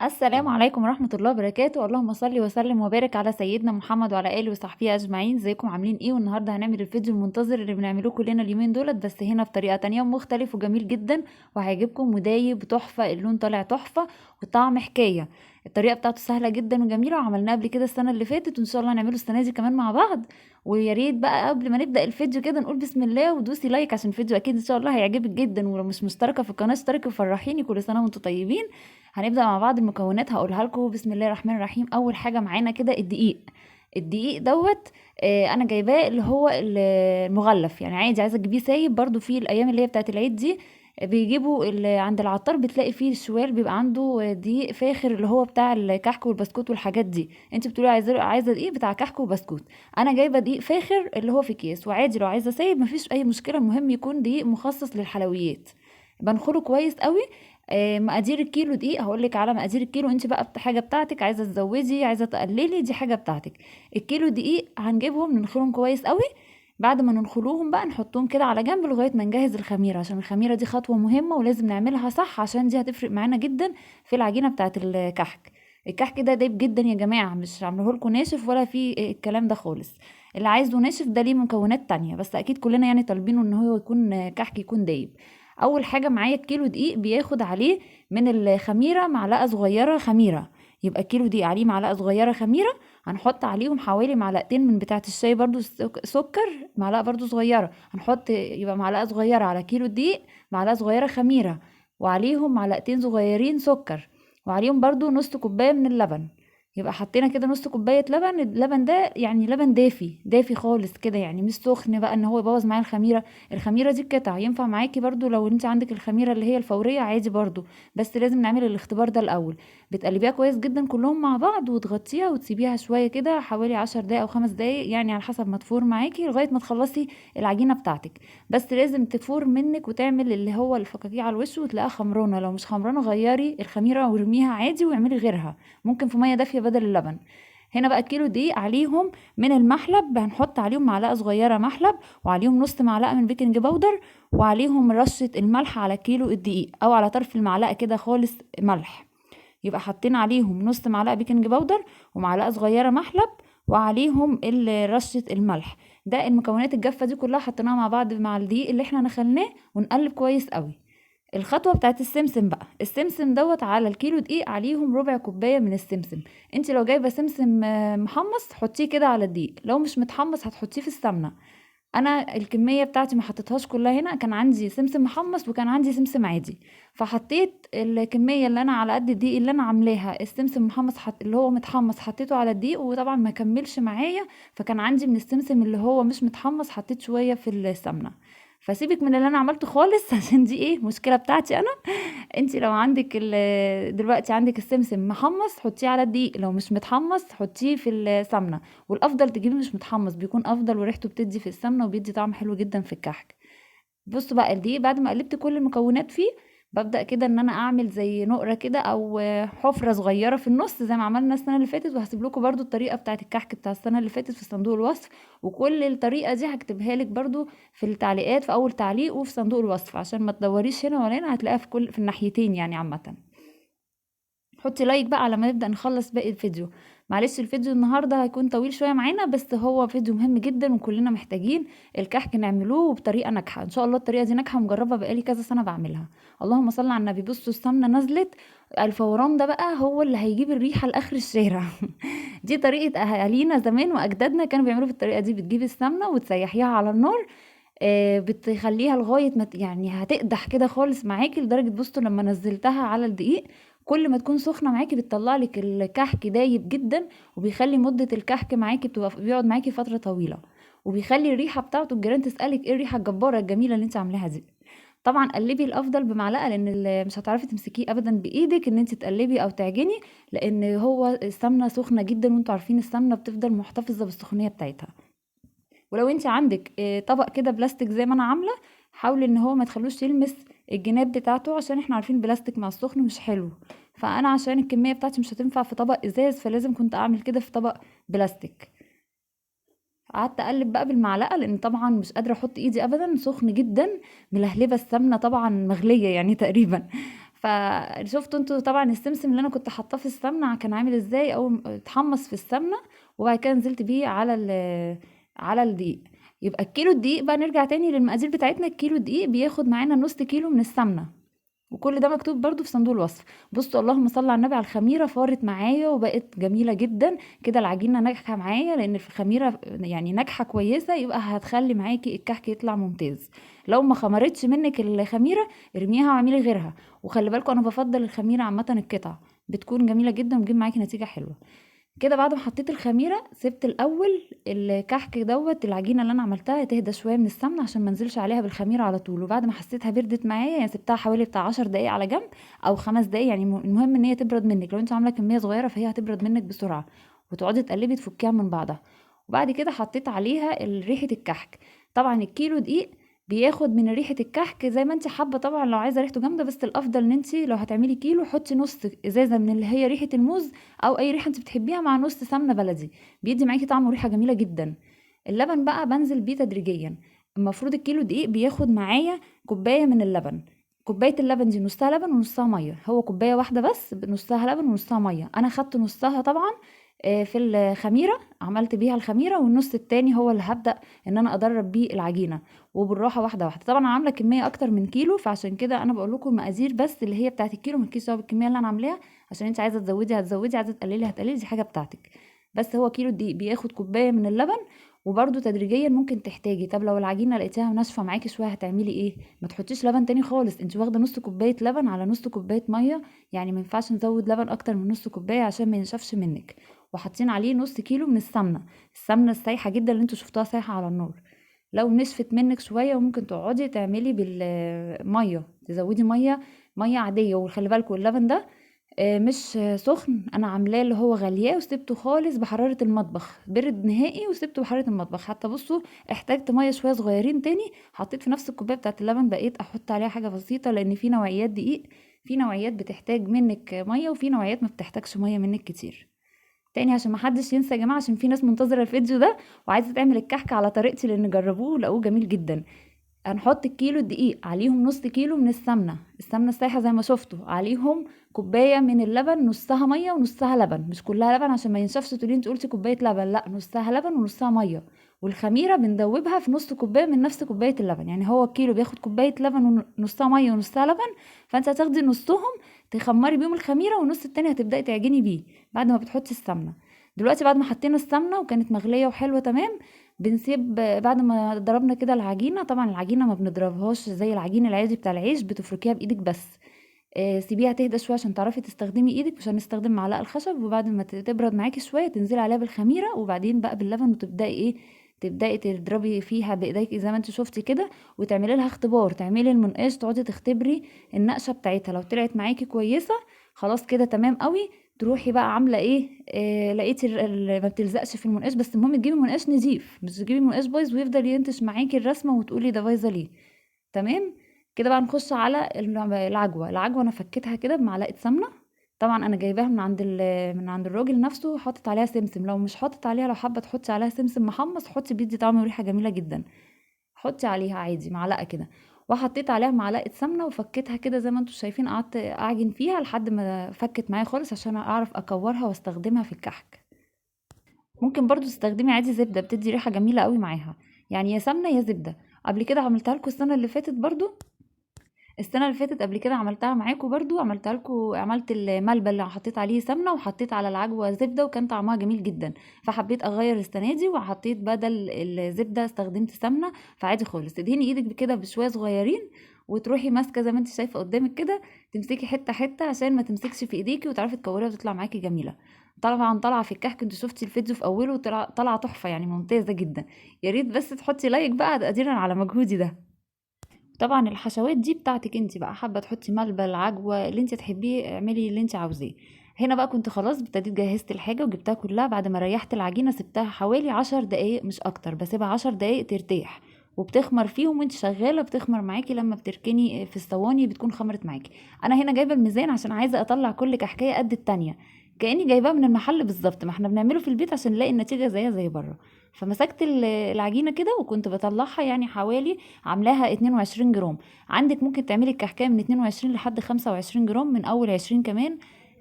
السلام عليكم ورحمة الله وبركاته. اللهم صل وسلم وبارك على سيدنا محمد وعلى آله وصحبه أجمعين. ازيكم عاملين ايه؟ والنهاردة هنعمل الفيديو المنتظر اللي بنعمله كلنا اليومين دولت، بس هنا بطريقة تانية مختلف وجميل جدا وهيعجبكم ودايب تحفة. اللون طالع تحفة والطعم حكاية. الطريقة بتاعته سهلة جدا وجميلة وعملناه قبل كده السنة اللي فاتت، وان شاء الله هنعمله السنة دي كمان مع بعض. ويا ريت بقى قبل ما نبدأ الفيديو كده نقول بسم الله ودوسي لايك عشان الفيديو اكيد ان شاء الله هيعجبك جدا. ولو مش مشتركة في القناة اشتركي وفرحيني. كل سنة وانتم طيبين. هنبدأ مع بعض المكونات هقولها لكم. بسم الله الرحمن الرحيم. اول حاجة معانا كده الدقيق. الدقيق دوت انا جايباه اللي هو المغلف، يعني عادي عايزه تجيبيه سايب برضو في الايام اللي هي بتاعت العيد دي. بيجيبوا عند العطار بتلاقي فيه الشوال بيبقى عنده دقيق فاخر اللي هو بتاع الكحك والبسكوت والحاجات دي. انت بتقولي عايزه دقيق بتاع كحك وبسكوت. انا جايبه دقيق فاخر اللي هو في اكياس، وعادي لو عايزه سايب مفيش اي مشكله، المهم يكون دقيق مخصص للحلويات. بنخله كويس قوي. مقادير الكيلو دقيق هقولك على مقادير الكيلو، انت بقى حاجه بتاعتك، عايزه تزودي عايزه تقللي دي حاجه بتاعتك. الكيلو دقيق هنجيبهم ننخلهم كويس قوي. بعد ما ننخلوهم بقى نحطهم كده على جنب لغايه ما نجهز الخميره، عشان الخميره دي خطوه مهمه ولازم نعملها صح، عشان دي هتفرق معانا جدا في العجينه بتاعه الكحك. الكحك ده دايب جدا يا جماعه، مش عامله لكم ناشف ولا في الكلام ده خالص. اللي عايزه ناشف ده ليه مكونات تانية، بس اكيد كلنا يعني طالبينه ان هو يكون كحك يكون دايب. اول حاجه معايا الكيلو دقيق بياخد عليه من الخميره معلقه صغيره خميره. يبقى كيلو دقيق عليه معلقه صغيره خميره. هنحط عليهم حوالي معلقتين من بتاعه الشاي برضو سكر، معلقه برضو صغيره هنحط، يبقى معلقه صغيره على كيلو دقيق، معلقه صغيره خميره، وعليهم معلقتين صغيرين سكر، وعليهم برضو نص كوبايه من اللبن. يبقى حطينا كده نص كوبايه لبن. اللبن ده يعني لبن دافي دافي خالص كده، يعني مش سخن بقى ان هو يبوظ معايا الخميره. الخميره دي قطع ينفع معاكي برضو لو انت عندك الخميره اللي هي الفوريه عادي برضو، بس لازم نعمل الاختبار ده الاول. بتقلبيها كويس جدا كلهم مع بعض وتغطيها وتسيبيها شويه كده حوالي 10 دقايق او 5 دقايق، يعني على حسب ما تفور معاكي لغايه ما تخلصي العجينه بتاعتك. بس لازم تفور منك وتعمل اللي هو الفقاقيع على الوش وتلاقيها خمرانه، لو مش خمرانه غيري الخميره وارميها عادي واعملي غيرها، ممكن في ميه دافيه بدل اللبن. هنا بقى كيلو دقيق عليهم من المحلب هنحط عليهم معلقه صغيره محلب، وعليهم نص معلقه من بيكنج باودر، وعليهم رشه الملح على كيلو الدقيق او على طرف المعلقه كده خالص ملح. يبقى حطينا عليهم نص معلقه بيكنج باودر ومعلقه صغيره محلب، وعليهم رشه الملح. ده المكونات الجافه دي كلها حطيناها مع بعض مع الدقيق اللي احنا نخلناه ونقلب كويس قوي. الخطوه بتاعت السمسم بقى، السمسم دوت على الكيلو دقيق عليهم ربع كوبايه من السمسم. انت لو جايبه سمسم محمص حطيه كده على الدقيق، لو مش متحمص هتحطيه في السمنه. انا الكميه بتاعتي ما حطيتهاش كلها، هنا كان عندي سمسم محمص وكان عندي سمسم عادي، فحطيت الكميه اللي انا على قد الدقيق اللي انا عاملاها. السمسم محمص اللي هو متحمص حطيته على الدقيق وطبعا ما كملش معايا، فكان عندي من السمسم اللي هو مش متحمص حطيت شويه في السمنه. فسيبك من اللي انا عملته خالص عشان دي ايه مشكله بتاعتي انا. انت لو عندك دلوقتي عندك السمسم محمص حطيه على الدقيق، لو مش متحمص حطيه في السمنه. والافضل تجيبيه مش متحمص بيكون افضل، وريحته بتدي في السمنه وبيدي طعم حلو جدا في الكحك. بصوا بقى الدقيق بعد ما قلبت كل المكونات فيه، ببدأ كده ان انا اعمل زي نقرة كده او حفرة صغيرة في النص زي ما عملنا السنة اللي فاتت. وهسيب لكم برضو الطريقة بتاعت الكحك بتاع السنة اللي فاتت في صندوق الوصف، وكل الطريقة دي هكتبها لك برضو في التعليقات في اول تعليق وفي صندوق الوصف، عشان ما تدوريش هنا ولا هنا، هتلاقيها في كل في الناحيتين يعني عامة. حطي لايك بقى على ما نبدأ نخلص باقي الفيديو. معلش الفيديو النهاردة هيكون طويل شوية معانا، بس هو فيديو مهم جدا وكلنا محتاجين الكحك نعملوه بطريقة ناجحة. ان شاء الله الطريقة دي ناجحة مجربة بقالي كذا سنة بعملها. اللهم صل على النبي. بصوا السمنة نزلت، الفوران ده بقى هو اللي هيجيب الريحة لآخر الشارع. دي طريقة أهالينا زمان وأجدادنا كانوا بيعملوا بالطريقة دي. بتجيبي السمنة وتسيحيها على النار، بتخليها لغاية ما يعني هتقدح كده خالص معاكي لدرجة بصوا لما نزلتها على الدقيق كل ما تكون سخنة معاكي بتطلع لك الكحك دايب جدا، وبيخلي مدة الكحك معاكي بيقعد معاكي فترة طويلة، وبيخلي الريحة بتاعته الجيران تسألك ايه الريحة الجبارة الجميلة اللي انت عاملاها دي. طبعا قلبي الافضل بمعلقه، لان مش هتعرفي تمسكيه ابدا بايدك ان انت تقلبي او تعجني، لان هو السمنه سخنه جدا وانتوا عارفين السمنه بتفضل محتفظه بالسخونيه بتاعتها. ولو انت عندك طبق كده بلاستيك زي ما انا عامله، حاولي ان هو ما تخلوش يلمس الجناب بتاعته، عشان احنا عارفين بلاستيك مع السخن مش حلو. فانا عشان الكميه بتاعتي مش هتنفع في طبق ازاز، فلازم كنت اعمل كده في طبق بلاستيك. قعدت اقلب بقى بالمعلقه لان طبعا مش قادره احط ايدي ابدا، سخن جدا، ملهلبه السمنه طبعا مغليه يعني تقريبا. فشفتوا انتوا طبعا السمسم اللي انا كنت حاطاه في السمنه كان عامل ازاي، او اتحمص في السمنه. وبعد كده نزلت بيه على الدقيق. يبقى الكيلو الدقيق بقى، نرجع تاني للمقادير بتاعتنا. الكيلو الدقيق بياخد معانا نص كيلو من السمنه، وكل ده مكتوب برضو في صندوق الوصف. بصوا اللهم صل على النبي على الخميره، فارت معايا وبقت جميله جدا كده. العجينه ناجحه معايا لان في الخميره يعني ناجحه كويسه، يبقى هتخلي معاكي الكحك يطلع ممتاز. لو ما خمرتش منك الخميره ارميها واعملي غيرها. وخلي بالكم انا بفضل الخميره عامه، القطع بتكون جميله جدا وبتجيب معاكي نتيجه حلوه. كده بعد ما حطيت الخميره سبت الاول الكحك العجينه اللي انا عملتها تهدى شويه من السمنه عشان ما انزلش عليها بالخميره على طول. وبعد ما حسيتها بردت معايا، يعني سبتها حوالي بتاع 10 دقايق على جنب او 5 دقايق، يعني المهم ان هي تبرد منك. لو انت عامله كميه صغيره فهي هتبرد منك بسرعه، وتقعدي تقلبي تفكيها من بعضها. وبعد كده حطيت عليها ريحه الكحك. طبعا الكيلو دقيق بياخد من ريحه الكحك زي ما انت حابه. طبعا لو عايزه ريحته جامده، بس الافضل ان انت لو هتعملي كيلو حطي نص ازازه من اللي هي ريحه الموز او اي ريحه انت بتحبيها، مع نص سمنه بلدي، بيدي معاكي طعم وريحه جميله جدا. اللبن بقى بنزل بيه تدريجيا. المفروض الكيلو دقيق بياخد معايا كوبايه من اللبن. كوبايه اللبن دي نصها لبن ونصها ميه، هو كوبايه واحده بس نصها لبن ونصها ميه. انا خدت نصها طبعا في الخميره، عملت بيها الخميره، والنص التاني هو اللي هبدا ان انا ادرب بيه العجينه. وبالراحه واحده واحده. طبعا انا عامله كميه اكتر من كيلو، فعشان كده انا بقول لكم المقادير بس اللي هي بتاعه الكيلو، مالكيش دعوه بالكميه اللي انا عاملاها. عشان انت عايزه تزودي هتزودي، عايزه تقللي هتقللي، دي حاجه بتاعتك. بس هو كيلو الدقيق بياخد كوبايه من اللبن. وبرده تدريجيا ممكن تحتاجي. طب لو العجينه لقيتيها ناشفه معاكي شويه هتعملي ايه؟ ما تحطيش لبن تاني خالص. انت واخده نص كوبايه لبن على نص كوبايه ميه، يعني ما ينفعش نزود لبن اكتر من نص كوبايه عشان ما ينشفش منك. وحاطين عليه نص كيلو من السمنه، السمنه السايحه جدا اللي انتوا شفتوها سايحه على النار. لو نشفت منك شويه وممكن تقعدي تعملي بالميه، تزودي ميه عاديه. وخلي بالكم اللبن ده مش سخن، انا عاملاه اللي هو غلياه وسبته خالص بحراره المطبخ، برد نهائي وسبته بحراره المطبخ. حتى بصوا احتاجت ميه شويه صغيرين تاني، حطيت في نفس الكوبايه بتاعه اللبن، بقيت احط عليها حاجه بسيطه. لان في نوعيات دقيق، في نوعيات بتحتاج منك ميه، وفي نوعيات ما بتحتاجش ميه منك كتير. تاني عشان ما حدش ينسى يا جماعه، عشان في ناس منتظره الفيديو ده وعايزه تعمل الكحك على طريقتي، لان جربوه لقوه جميل جدا. هنحط الكيلو الدقيق عليهم نص كيلو من السمنه السايحه زي ما شفتوا، عليهم كوبايه من اللبن، نصها ميه ونصها لبن، مش كلها لبن عشان ما ينشفش تقولي انت قلتي كوبايه لبن، لا، نصها لبن ونصها ميه. والخميره بندوبها في نص كوبايه من نفس كوبايه اللبن. يعني هو الكيلو بياخد كوبايه لبن ونصها ميه ونصها لبن، فانت هتاخدي نصهم تخمري بيهم الخميره، والنص التاني هتبداي تعجني بيه بعد ما بتحطي السمنه. دلوقتي بعد ما حطينا السمنه وكانت مغليه وحلوه تمام، بنسيب بعد ما ضربنا كده العجينه. طبعا العجينه ما بنضربهاش زي العجين العادي بتاع العيش، بتفركيها بايدك بس. سيبيها تهدى شويه عشان تعرفي تستخدمي ايدك، مش هنستخدم معلقه الخشب. وبعد ما تبرد معاكي شويه تنزلي عليها بالخميره، وبعدين بقى باللبن، وتبداي تبداي تضربي فيها بايديك زي ما انت شفتي كده. وتعملي لها اختبار، تعملي المنقاش، تقعدي تختبري النقشه بتاعتها. لو طلعت معاكي كويسه خلاص كده تمام قوي. تروحي بقى عامله ايه، لقيتي ما بتلزقش في المنقاش، بس المهم تجيبي منقاش نضيف، مش تجيبي منقاش بايظ ويفضل ينتش معاكي الرسمه وتقولي ده بايظه ليه. تمام. كده بقى نخش على العجوه انا فكيتها كده بمعلقه سمنه. طبعا انا جايباها من عند الراجل نفسه، حاطط عليها سمسم. لو مش حاطط عليها، لو حابه تحطي عليها سمسم محمص حطي، بيدي طعم وريحه جميله جدا. حطي عليها عادي معلقه كده. وحطيت عليها معلقه سمنه وفكيتها كده زي ما انتم شايفين، قعدت اعجن فيها لحد ما فكت معايا خالص عشان اعرف اكورها واستخدمها في الكحك. ممكن برضو تستخدمي عادي زبده، بتدي ريحه جميله قوي معاها، يعني يا سمنه يا زبده. قبل كده عملتها لكم السنه اللي فاتت برضو. السنه اللي فاتت قبل كده عملتها معاكم برضو، عملتها لكم، عملت الملبن اللي حطيت عليه سمنه وحطيت على العجوه زبده، وكان طعمها جميل جدا. فحبيت اغير السنه دي وحطيت بدل الزبده استخدمت سمنه. فعادي خالص تدهني ايدك كده بشويه صغيرين، وتروحي ماسكه زي ما انت شايفه قدامك كده، تمسكي حته حته عشان ما تمسكش في ايديكي، وتعرفي تكوريها وتطلع معاكي جميله. طبعا طالعه في الكحك، انت شفتي الفيديو في اوله، طالعه تحفه يعني ممتازه جدا. يا ريت بس تحطي لايك بقى تقديرا على مجهودي ده. طبعا الحشوات دي بتاعتك انت بقى، حابه تحطي ملبن، عجوه، اللي انت تحبيه اعملي اللي انت عاوزاه. هنا بقى كنت خلاص ابتديت جهزت الحاجه وجبتها كلها. بعد ما ريحت العجينه سبتها حوالي 10 دقايق مش اكتر، بسيبها 10 دقايق ترتاح. وبتخمر فيهم وانت شغاله، بتخمر معاكي لما بتركني في الصواني بتكون خمرت معاكي. انا هنا جايبه الميزان عشان عايزه اطلع كل كحكايه قد التانية. كاني جايباه من المحل بالظبط. ما احنا بنعمله في البيت عشان نلاقي النتيجه زيها زي بره. فمسكت العجينه كده وكنت بطلعها، يعني حوالي عاملاها 22 جرام. عندك ممكن تعملي الكحكايه من 22 لحد 25 جرام، من اول 20 كمان.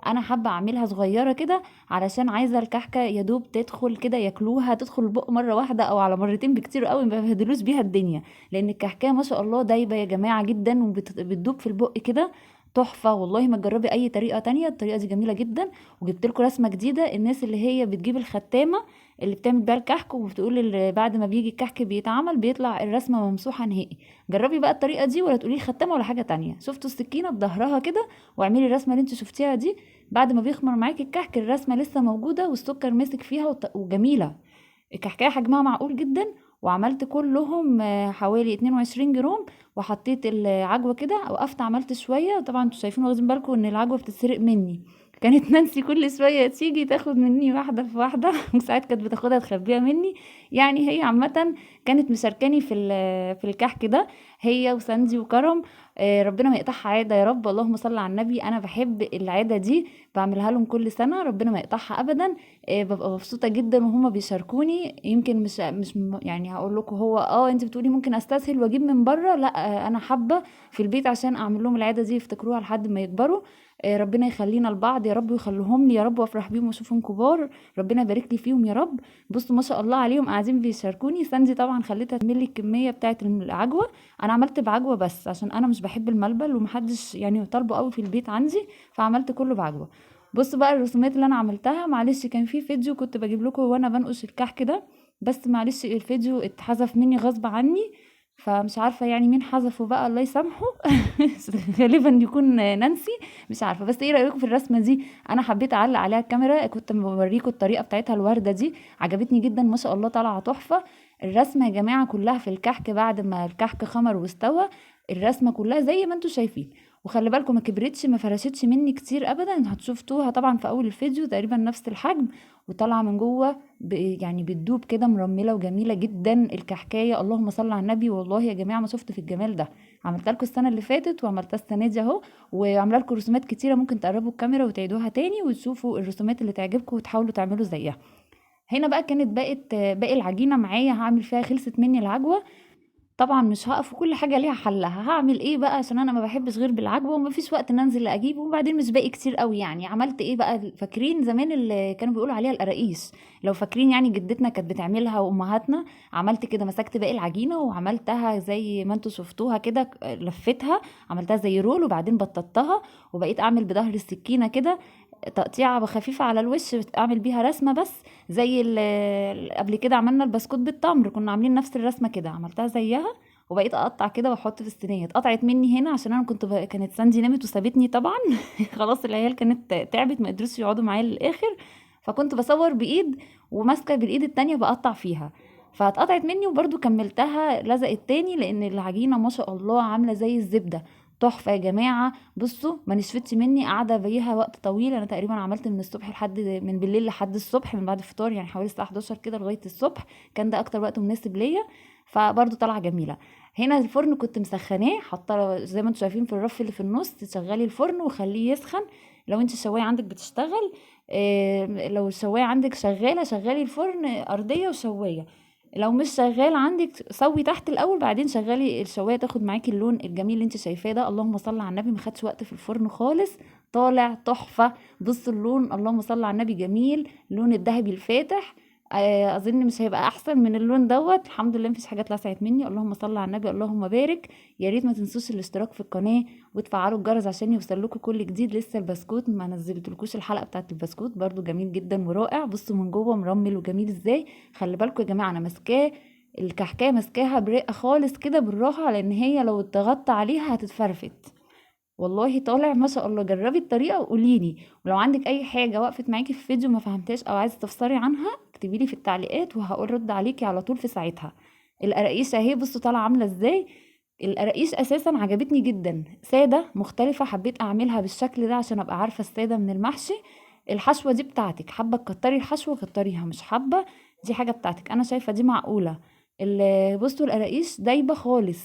انا حابه اعملها صغيره كده علشان عايزه الكحكه يا دوب تدخل كده ياكلوها، تدخل البق مره واحده او على مرتين بكتير قوي، ما بهدلوش بيها الدنيا. لان الكحكايه ما شاء الله دايبه يا جماعه جدا، وبتدوب في البق كده. تحفه والله، ما تجربي اي طريقه تانية، الطريقه دي جميله جدا. وجبت لكم رسمه جديده، الناس اللي هي بتجيب الختامه اللي بتعمل بيها الكحك، وبتقول اللي بعد ما بيجي الكحك بيتعمل بيطلع الرسمه ممسوحه نهائي. جربي بقى الطريقه دي، ولا تقولي ختامه ولا حاجه تانية. شفتوا السكينه بظهرها كده، واعملي الرسمه اللي انت شفتيها دي. بعد ما بيخمر معاكي الكحك الرسمه لسه موجوده والسكر ماسك فيها وجميله. الكحكايه حجمها معقول جدا. وعملت كلهم حوالي 22 جرام. وحطيت العجوه كده، وقفت عملت شويه. طبعا انتوا شايفين واخدين بالكم ان العجوه بتتسرق مني. كانت نانسي كل شويه تيجي تاخد مني واحده في واحده وساعات كانت بتاخدها تخبيها مني. يعني هي عامه كانت مشاركاني في الكحك ده، هي وساندي وكرم. ربنا ما يقطعها عاده يا رب، اللهم صل على النبي. انا بحب العاده دي، بعملها لهم كل سنه، ربنا ما يقطعها ابدا. بابقى مبسوطة جدًا وهُم بيشاركوني. يمكن مش يعني هاقول لكم، هو أنتِ بتقولي ممكن أستسهل وأجيب من برّه، لأ، أنا حابة في البيت عشان أعمل لهم العادة دي يفتكروها لحد ما يكبروا. ربنا يخلّينا لبعض يا رب، ويخلّيهم لي يا رب، وأفرح بيهم وأشوفهم كبار. ربنا يبارك لي فيهم يا رب. بُصّوا ما شاء الله عليهم قاعدين بيشاركوني. ساندي طبعًا خلّيتها تعمل لي الكمية بتاعة العجوة. أنا عملت بعجوة بس، عشان أنا مش باحب الملبن وما حدش يعني طالبه أوي في البيت عندي، فعملت كلّه بعجوة. بصوا بقى الرسومات اللي انا عملتها. معلش كان في فيديو كنت بجيب لكم وانا بنقش الكحك ده، بس معلش الفيديو اتحذف مني غصب عني. فمش عارفة يعني مين حذفه بقى، الله يسامحه. غالبا يكون نانسي. مش عارفة، بس ايه رأيكم في الرسمة دي؟ انا حبيت اعلق عليها الكاميرا، كنت بوريكم الطريقة بتاعتها الوردة دي. عجبتني جدا ما شاء الله، طالعة تحفة. الرسمة يا جماعة كلها في الكحك بعد ما الكحك خمر واستوى. الرسمة كلها زي ما انتوا شايفين. وخلي بالكم ما كبرتش، ما فرشتش مني كتير ابدا. هتشوفتوها طبعا في اول الفيديو تقريبا نفس الحجم. وطالعه من جوه يعني بتدوب كده، مرمله وجميله جدا الكحكايه. اللهم صل على النبي. والله يا جماعه ما شفت في الجمال ده. عملتها لكم السنه اللي فاتت وعملتها السنه دي اهو. وعامله لكم رسومات كتيره، ممكن تقربوا الكاميرا وتعيدوها تاني وتشوفوا الرسومات اللي تعجبكم وتحاولوا تعملوا زيها. هنا بقى كانت باقي العجينه معايا، هعمل فيها، خلصت مني العجوه. طبعًا مش هاقف، وكل حاجة ليها حلّها. هاعمل إيه بقى؟ عشان أنا ما باحبش غير بالعجوة، وما فيش وقت إن أنزل أجيب، وبعدين مش باقي كتير أوي يعني. عملت إيه بقى؟ فاكرين زمان اللي كانوا بيقولوا عليها القراقيش؟ لو فاكرين يعني جدتنا كانت بتعملها وأمهاتنا. عملت كده، مسكت باقي العجينة وعملتها زي ما أنتم شفتوها كده، لفيتها، عملتها زي رول، وبعدين بططتها. وبقيت أعمل بضهر السكينة كده تقطيعة خفيفة على الوش، أعمل بيها رسمة بس. زي قبل كده عملنا البسكوت بالتمر، كنا عاملين نفس الرسمة كده، عملتها زيها. وبقيت اقطع كده واحط في الصينيه. اتقطعت مني هنا عشان انا كانت ساندي نامت وسابتني طبعا. خلاص العيال كانت تعبت، ما قدروش يقعدوا معايا للاخر. فكنت بصور بايد، وماسكه بالايد التانية بقطع فيها. فاتقطعت مني، وبرده كملتها لزقت تاني، لان العجينه ما شاء الله عامله زي الزبده. تحفه يا جماعه. بصوا ما نشفتش مني، قاعده بيها وقت طويل. انا تقريبا عملت من بالليل لحد الصبح، من بعد الفطار يعني حوالي الساعه 11 كده لغايه الصبح. كان ده اكتر وقت مناسب ليا. فبرضه طالعه جميله. هنا الفرن كنت مسخناه، حاطه زي ما انتم شايفين في الرف اللي في النص. تشغلي الفرن وخليه يسخن. لو انت الشوايه عندك بتشتغل، لو الشوايه عندك شغاله، شغلي الفرن ارضيه وشوايه. لو مش شغال عندك، سوي تحت الاول، بعدين شغلي الشوايه تاخد معاكي اللون الجميل اللي انت شايفاه ده. اللهم صل على النبي، ما خدش وقت في الفرن خالص. طالع تحفه. بص اللون، اللهم صل على النبي، جميل، اللون الذهبي الفاتح. اظن مش هيبقى احسن من اللون دوت. الحمد لله مفيش حاجه اتلسعت مني. اللهم صل على النبي، اللهم بارك. يا ريت ما تنسوش الاشتراك في القناه، وتفعلوا الجرس عشان يوصلكوا كل جديد. لسه البسكوت ما نزلتلكوش الحلقه بتاعت البسكوت، برضو جميل جدا ورائع. بصوا من جوه مرمل وجميل ازاي. خلي بالكم يا جماعه، انا ماسكاه الكحكايه، ماسكاها برقه خالص كده بالراحه، لان هي لو اتضغطت عليها هتتفرفت. والله طالع ما شاء الله. جربي الطريقه وقوليلي. ولو عندك اي حاجه وقفت معاكي في فيديو ما فهمتهاش او عايزه تفسري عنها، اكتبي لي في التعليقات وهقول رد عليكي على طول في ساعتها. القراقيش اهي، بصوا طالعه عامله ازاي. القراقيش اساسا عجبتني جدا، ساده مختلفه، حبيت اعملها بالشكل ده عشان ابقى عارفه الساده من المحشي. الحشوه دي بتاعتك، حابه تكتري الحشوه كتريها، مش حابه دي حاجه بتاعتك. انا شايفه دي معقوله. بصوا القراقيش دايبه خالص.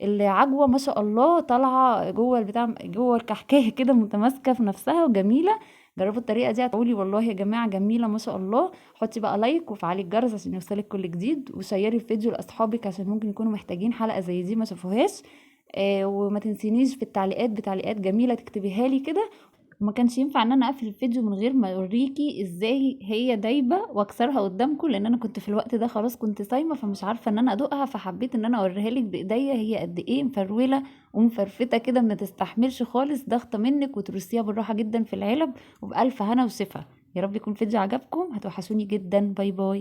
العجوة ما شاء الله طالعة جوه البتاع، جوه الكحكاية كده، متماسكة في نفسها وجميلة. جربوا الطريقه دي هتقولي والله يا جماعه جميله ما شاء الله. حطي بقى لايك وفعلي الجرس عشان يوصلك كل جديد، وشيري الفيديو لاصحابك عشان ممكن يكونوا محتاجين حلقه زي دي ما شافوهاش. وما تنسينيش في التعليقات بتعليقات جميله تكتبيها لي كده. وما كانش ينفع ان انا اقفل الفيديو من غير ما اوريكي ازاي هي دايبه واكسرها قدامكم، لان انا كنت في الوقت ده خلاص كنت صايمه فمش عارفه ان انا ادوقها، فحبيت ان انا اوريها لك بايديا هي قد ايه مفروله ومفرفته كده ما تستحملش خالص ضغطه منك، وترصيها بالراحه جدا في العلب وبالف هنا وشفا. يا رب يكون الفيديو عجبكم، هتوحشوني جدا. باي باي.